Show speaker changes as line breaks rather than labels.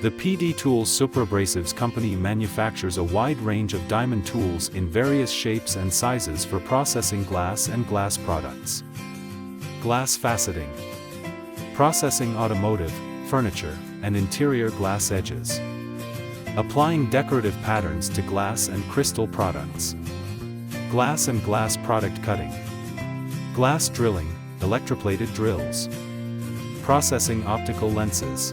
The PD Tools Suprabrasives company manufactures a wide range of diamond tools in various shapes and sizes for processing glass and glass products. Glass faceting. Processing automotive, furniture, and interior glass edges. Applying decorative patterns to glass and crystal products. Glass and glass product cutting. Glass drilling, electroplated drills. Processing optical lenses.